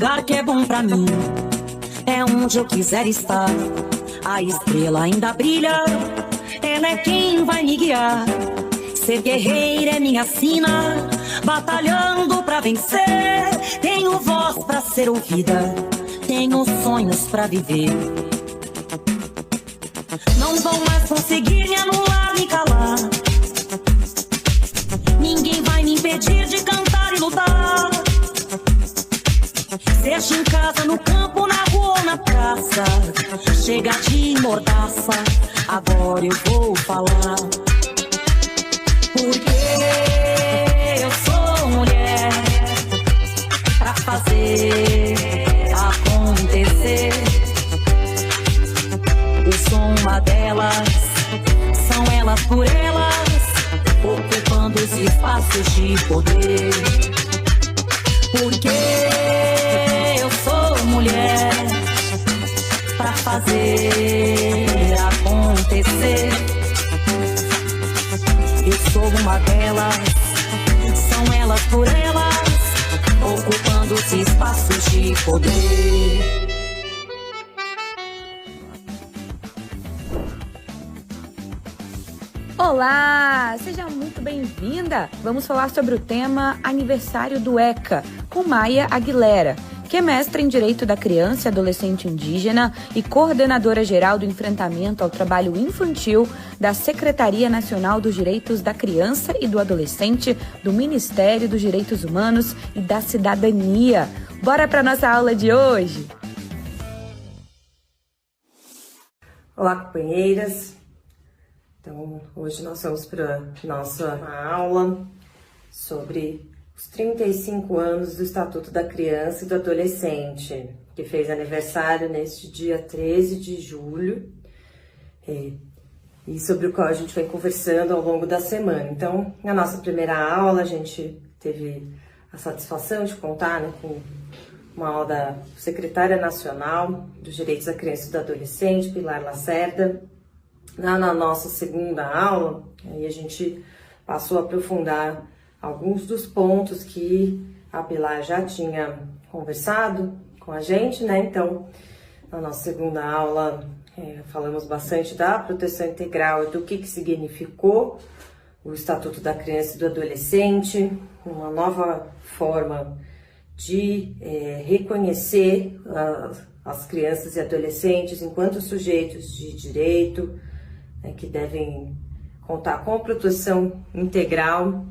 lugar que é bom pra mim, é onde eu quiser estar. A estrela ainda brilha, ela é quem vai me guiar. Ser guerreira é minha sina, batalhando pra vencer. Tenho voz pra ser ouvida, tenho sonhos pra viver. Não vão mais conseguir me anular, me calar. Ninguém vai me impedir de cantar e lutar. Seja em casa, no campo, na rua ou na praça, chega de mordaça, agora eu vou falar. Porque eu sou mulher pra fazer acontecer. Eu sou uma delas, são elas por elas, ocupando os espaços de poder. Porque eu sou mulher pra fazer acontecer. Eu sou uma delas, são elas por elas, ocupando os espaços de poder. Olá, seja muito bem-vinda! Vamos falar sobre o tema Aniversário do ECA, com Maia Aguilera, que é mestra em Direito da Criança e Adolescente Indígena e coordenadora geral do enfrentamento ao trabalho infantil da Secretaria Nacional dos Direitos da Criança e do Adolescente do Ministério dos Direitos Humanos e da Cidadania. Bora para nossa aula de hoje! Olá, companheiras! Então, hoje nós vamos para nossa aula sobre os 35 anos do Estatuto da Criança e do Adolescente, que fez aniversário neste dia 13 de julho, e sobre o qual a gente vem conversando ao longo da semana. Então, na nossa primeira aula, a gente teve a satisfação de contar, com uma aula da Secretária Nacional dos Direitos da Criança e do Adolescente, Pilar Lacerda. Na nossa segunda aula, aí a gente passou a aprofundar alguns dos pontos que a Pilar já tinha conversado com a gente, né? Então, na nossa segunda aula, falamos bastante da proteção integral e do que significou o Estatuto da Criança e do Adolescente, uma nova forma de reconhecer as crianças e adolescentes enquanto sujeitos de direito, que devem contar com proteção integral,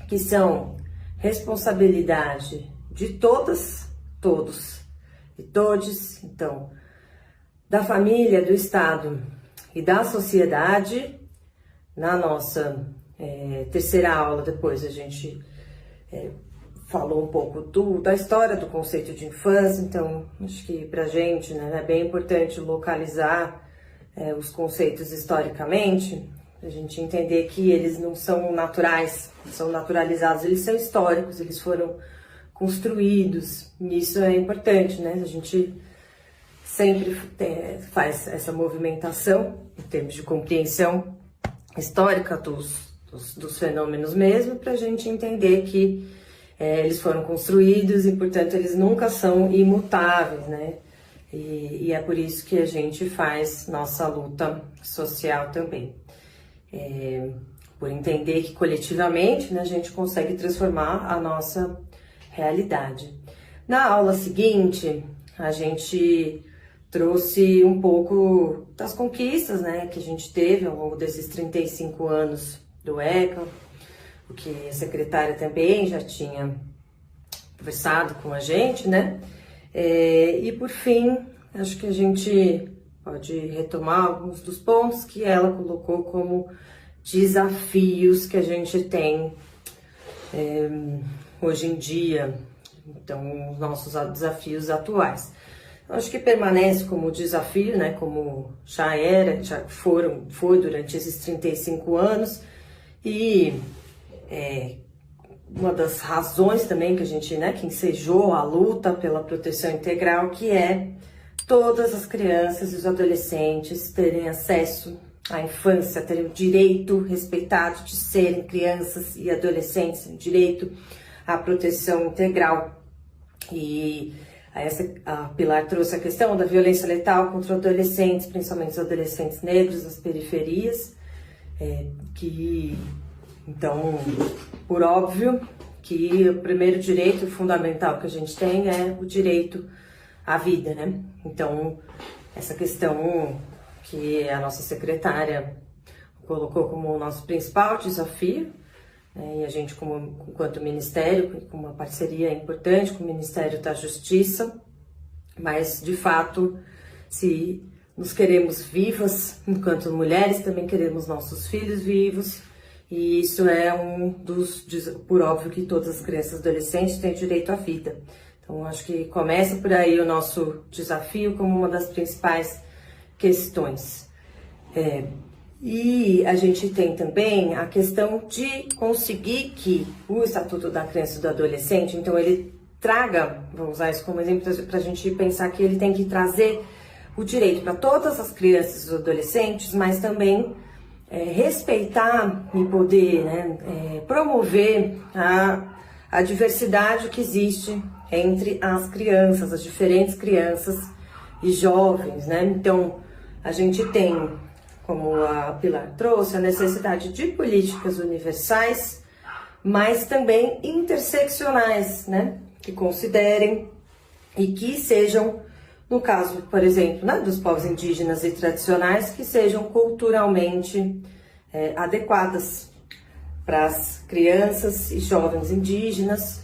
que são responsabilidade de todas, todos e todes, então, da família, do Estado e da sociedade. Na nossa terceira aula, depois a gente falou um pouco da história do conceito de infância, então acho que pra gente, é bem importante localizar os conceitos historicamente, a gente entender que eles não são naturais, são naturalizados, eles são históricos, eles foram construídos, e isso é importante, a gente sempre faz essa movimentação em termos de compreensão histórica dos fenômenos mesmo, para a gente entender que eles foram construídos e, portanto, eles nunca são imutáveis, E é por isso que a gente faz nossa luta social também. Por entender que coletivamente a gente consegue transformar a nossa realidade. Na aula seguinte, a gente trouxe um pouco das conquistas que a gente teve ao longo desses 35 anos do ECA, o que a secretária também já tinha conversado com a gente, E por fim, acho que a gente pode retomar alguns dos pontos que ela colocou como desafios que a gente tem hoje em dia, então os nossos desafios atuais. Acho que permanece como desafio, como foi durante esses 35 anos, e uma das razões também que a gente, que ensejou a luta pela proteção integral, que é todas as crianças e os adolescentes terem acesso à infância, terem o direito respeitado de serem crianças e adolescentes, o direito à proteção integral. E A Pilar trouxe a questão da violência letal contra adolescentes, principalmente os adolescentes negros das periferias, então, por óbvio, que o primeiro direito fundamental que a gente tem é o direito à vida, né? Então, essa questão que a nossa secretária colocou como o nosso principal desafio, né? E a gente, enquanto Ministério, com uma parceria importante com o Ministério da Justiça, mas, de fato, se nos queremos vivas, enquanto mulheres, também queremos nossos filhos vivos, e isso é por óbvio que todas as crianças e adolescentes têm direito à vida. Então, acho que começa por aí o nosso desafio como uma das principais questões. E a gente tem também a questão de conseguir que o Estatuto da Criança e do Adolescente, então ele traga, vamos usar isso como exemplo para a gente pensar que ele tem que trazer o direito para todas as crianças e adolescentes, mas também respeitar e poder, né, promover a diversidade que existe entre as crianças, as diferentes crianças e jovens, né? Então, a gente tem, como a Pilar trouxe, a necessidade de políticas universais, mas também interseccionais, né? Que considerem e que sejam, no caso, por exemplo, né, dos povos indígenas e tradicionais, que sejam culturalmente adequadas para as crianças e jovens indígenas,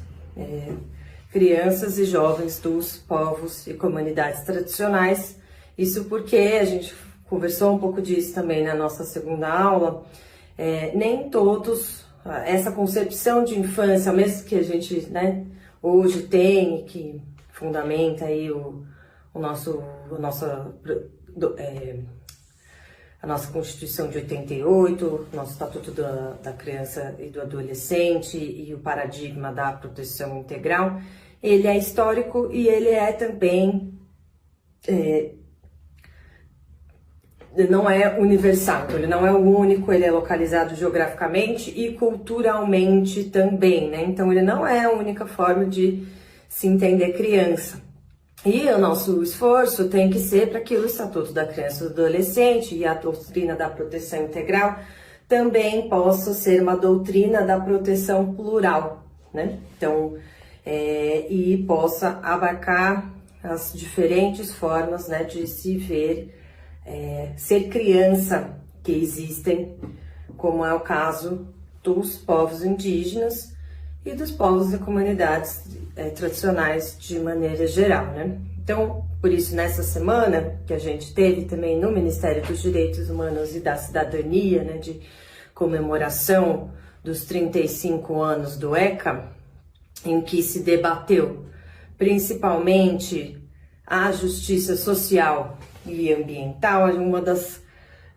crianças e jovens dos povos e comunidades tradicionais. Isso porque a gente conversou um pouco disso também na nossa segunda aula, nem todos, essa concepção de infância, mesmo que a gente, né, hoje tem, que fundamenta aí a nossa Constituição de 88, nosso Estatuto da Criança e do Adolescente e o paradigma da proteção integral, ele é histórico e ele é também, não é universal, então ele não é o único, ele é localizado geograficamente e culturalmente também, né? Então ele não é a única forma de se entender criança. E o nosso esforço tem que ser para que o Estatuto da Criança e do Adolescente e a doutrina da proteção integral também possa ser uma doutrina da proteção plural, né? Então, e possa abarcar as diferentes formas, né, de se ver, ser criança que existem, como é o caso dos povos indígenas e dos povos e comunidades tradicionais de maneira geral, né? Então, por isso, nessa semana que a gente teve também no Ministério dos Direitos Humanos e da Cidadania, né, de comemoração dos 35 anos do ECA, em que se debateu principalmente a justiça social e ambiental, uma das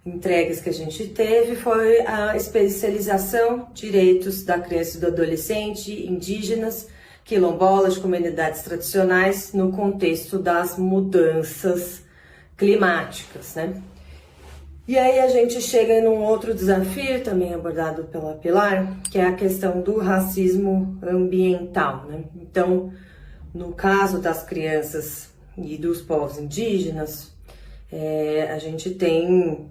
entregas que a gente teve foi a especialização direitos da criança e do adolescente, indígenas, quilombolas, comunidades tradicionais no contexto das mudanças climáticas, né? E aí a gente chega num outro desafio também abordado pela Pilar, que é a questão do racismo ambiental, né? Então, no caso das crianças e dos povos indígenas, a gente tem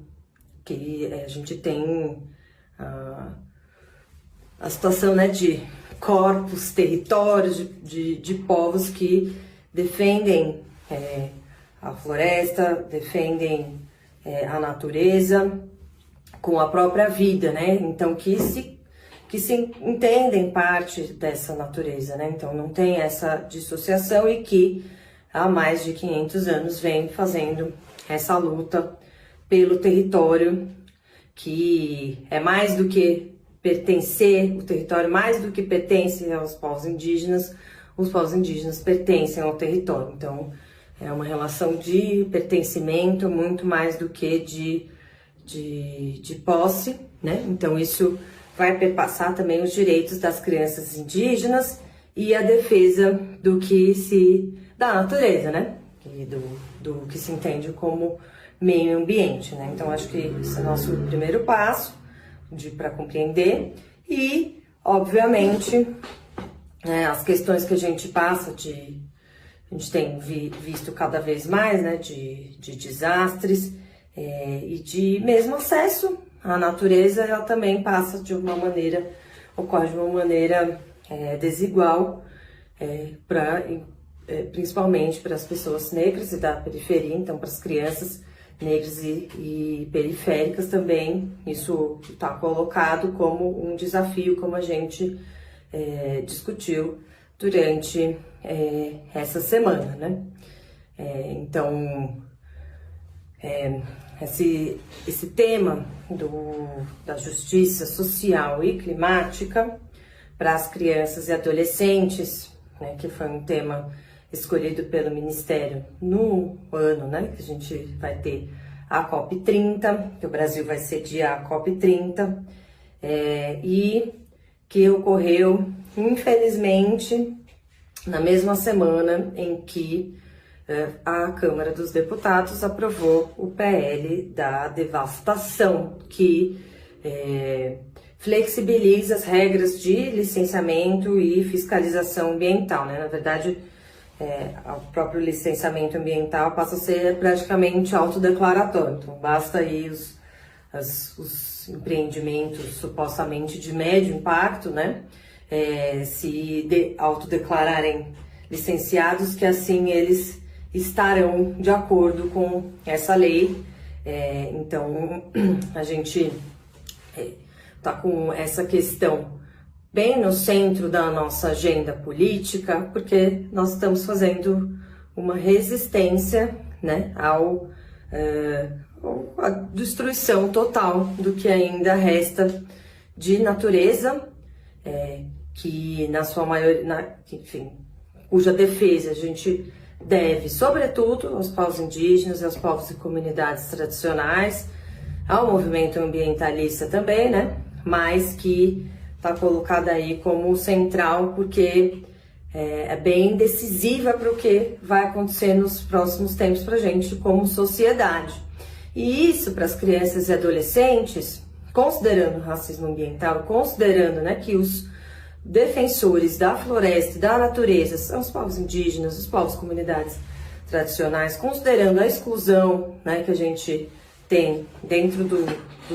a situação, né, de corpos, territórios de povos que defendem a floresta, defendem a natureza com a própria vida, né? Então que se entendem parte dessa natureza, né? Então não tem essa dissociação e que há mais de 500 anos vem fazendo essa luta pelo território, que é mais do que pertencer, o território mais do que pertence aos povos indígenas, os povos indígenas pertencem ao território. Então, é uma relação de pertencimento muito mais do que de posse, né? Então, isso vai perpassar também os direitos das crianças indígenas e a defesa da natureza, né? E do que se entende como meio ambiente, né? Então, acho que esse é o nosso primeiro passo para compreender e, obviamente, as questões que a gente passa a gente tem visto cada vez mais, né, de desastres e de mesmo acesso à natureza, ela também passa de uma maneira, ocorre de uma maneira desigual, principalmente para as pessoas negras e da periferia, então para as crianças negras e periféricas também, isso está colocado como um desafio, como a gente discutiu durante essa semana, né? Então, esse tema da justiça social e climática para as crianças e adolescentes, né, que foi um tema escolhido pelo Ministério no ano, né, que a gente vai ter a COP30, que o Brasil vai sediar a COP30, e que ocorreu, infelizmente, na mesma semana em que a Câmara dos Deputados aprovou o PL da devastação, que flexibiliza as regras de licenciamento e fiscalização ambiental, né? Na verdade, o próprio licenciamento ambiental passa a ser praticamente autodeclaratório. Então, basta aí os empreendimentos supostamente de médio impacto, né? Se autodeclararem licenciados, que assim eles estarão de acordo com essa lei. Então, a gente está com essa questão bem no centro da nossa agenda política, porque nós estamos fazendo uma resistência, né, à destruição total do que ainda resta de natureza, que na sua maioria, enfim, cuja defesa a gente deve, sobretudo, aos povos indígenas e aos povos e comunidades tradicionais, ao movimento ambientalista também, né? Mas que está colocada aí como central, porque é bem decisiva para o que vai acontecer nos próximos tempos para a gente como sociedade. E isso para as crianças e adolescentes, considerando o racismo ambiental, considerando, né, que os defensores da floresta e da natureza são os povos indígenas, os povos comunidades tradicionais, considerando a exclusão, né, que a gente tem dentro do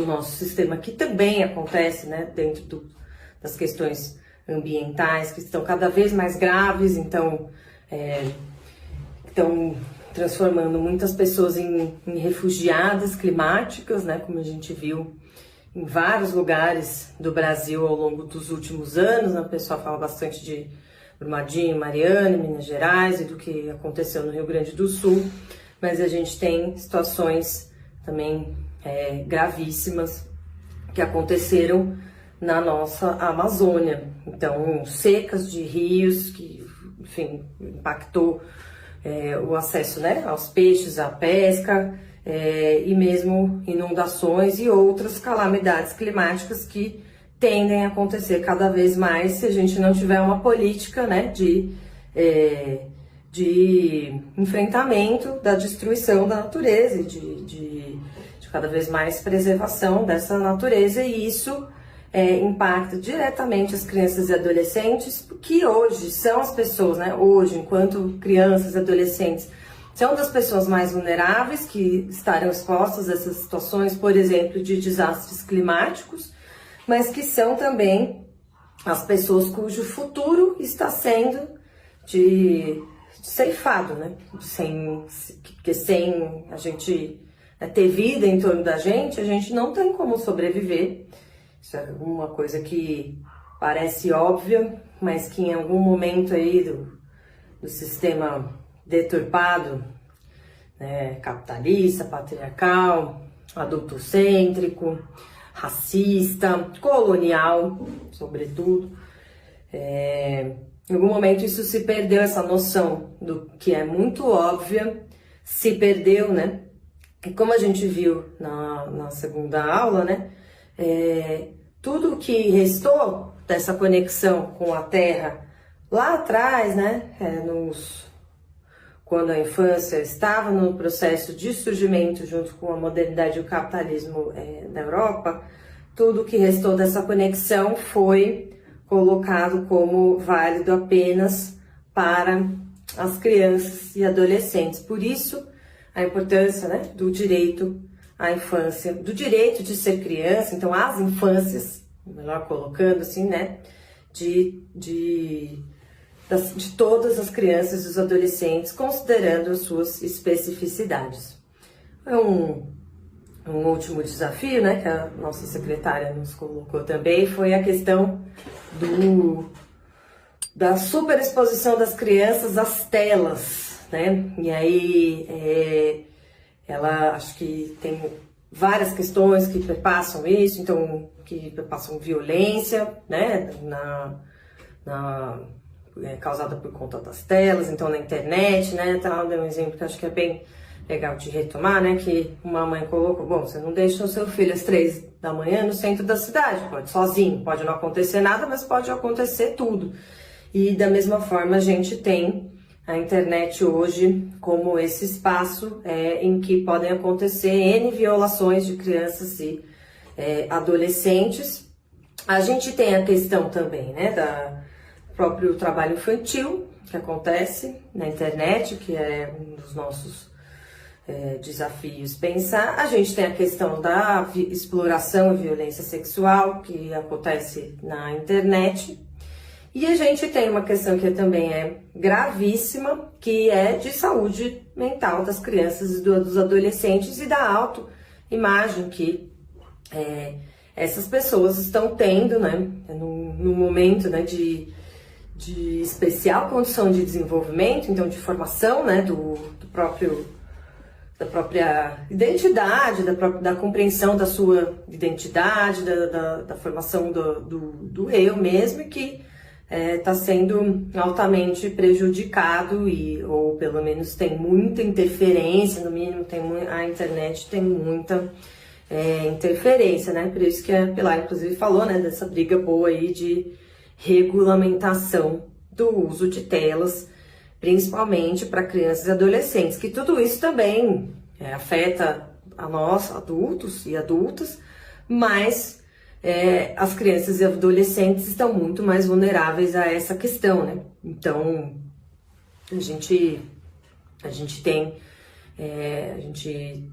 nosso sistema, que também acontece, né, dentro das questões ambientais, que estão cada vez mais graves, então estão transformando muitas pessoas em refugiadas climáticas, né, como a gente viu em vários lugares do Brasil ao longo dos últimos anos, né? O pessoal fala bastante de Brumadinho, Mariana, Minas Gerais e do que aconteceu no Rio Grande do Sul, mas a gente tem situações também gravíssimas que aconteceram na nossa Amazônia. Então, secas de rios que, enfim, impactou o acesso, né, aos peixes, à pesca, e mesmo inundações e outras calamidades climáticas que tendem a acontecer cada vez mais se a gente não tiver uma política, né, de enfrentamento da destruição da natureza e de cada vez mais preservação dessa natureza, e isso impacta diretamente as crianças e adolescentes, que hoje são as pessoas, né, hoje, enquanto crianças e adolescentes, são das pessoas mais vulneráveis que estarão expostas a essas situações, por exemplo, de desastres climáticos, mas que são também as pessoas cujo futuro está sendo ceifado, né? Porque sem a gente ter vida em torno da gente, a gente não tem como sobreviver. Isso é uma coisa que parece óbvia, mas que em algum momento aí do sistema deturpado, né, capitalista, patriarcal, adultocêntrico, racista, colonial, sobretudo. Em algum momento isso se perdeu, essa noção do que é muito óbvia, se perdeu, né? E como a gente viu na segunda aula, né, tudo o que restou dessa conexão com a Terra lá atrás, né, quando a infância estava no processo de surgimento junto com a modernidade e o capitalismo na Europa, tudo que restou dessa conexão foi colocado como válido apenas para as crianças e adolescentes. Por isso, a importância, né, do direito à infância, do direito de ser criança, então as infâncias, melhor colocando assim, né, de todas as crianças e os adolescentes, considerando as suas especificidades. Um último desafio, né, que a nossa secretária nos colocou também, foi a questão da superexposição das crianças às telas, né? E aí ela acho que tem várias questões que perpassam isso, então que perpassam violência, né? Causada por conta das telas, então na internet, né? Tá, deu um exemplo que acho que é bem legal de retomar, né? Que uma mãe colocou, bom, você não deixa o seu filho às 3 da manhã no centro da cidade, pode sozinho, pode não acontecer nada, mas pode acontecer tudo. E da mesma forma a gente tem a internet hoje como esse espaço em que podem acontecer N violações de crianças e adolescentes. A gente tem a questão também, né, do próprio trabalho infantil que acontece na internet, que é um dos nossos desafios pensar. A gente tem a questão da exploração e violência sexual que acontece na internet. E a gente tem uma questão que também é gravíssima, que é de saúde mental das crianças e dos adolescentes e da autoimagem que essas pessoas estão tendo, né, no momento, né, de especial condição de desenvolvimento, então de formação, né, da própria identidade, da compreensão da sua identidade, da formação do eu mesmo, e que está sendo altamente prejudicado ou pelo menos tem muita interferência, no mínimo a internet tem muita interferência, né? Por isso que a Pilar inclusive falou, né, dessa briga boa aí de regulamentação do uso de telas, principalmente para crianças e adolescentes, que tudo isso também afeta a nós, adultos e adultas, mas as crianças e adolescentes estão muito mais vulneráveis a essa questão, né? Então, a gente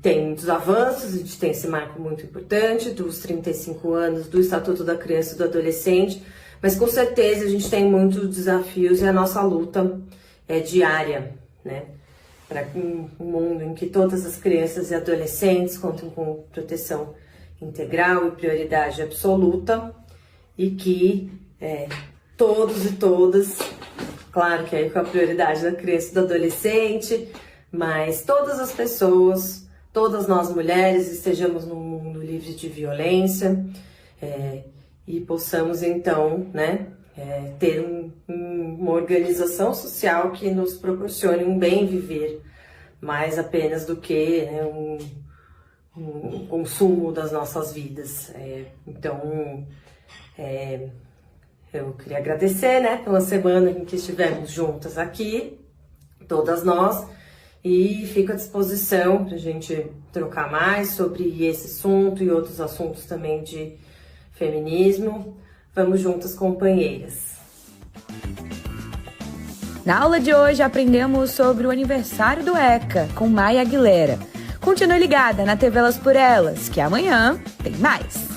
tem muitos avanços, a gente tem esse marco muito importante dos 35 anos do Estatuto da Criança e do Adolescente, mas com certeza a gente tem muitos desafios e a nossa luta é diária, né? Para um mundo em que todas as crianças e adolescentes contam com proteção integral e prioridade absoluta, e que todos e todas, claro que aí com a prioridade da criança e do adolescente, mas todas as pessoas, todas nós mulheres, estejamos num mundo livre de violência e possamos então, né, ter uma organização social que nos proporcione um bem viver, mais apenas do que, né, um consumo das nossas vidas. Então, eu queria agradecer, né, pela semana em que estivemos juntas aqui, todas nós, e fico à disposição para a gente trocar mais sobre esse assunto e outros assuntos também de feminismo. Vamos juntas, companheiras. Na aula de hoje aprendemos sobre o aniversário do ECA com Maia Aguilera. Continue ligada na TV Elas por Elas, que amanhã tem mais.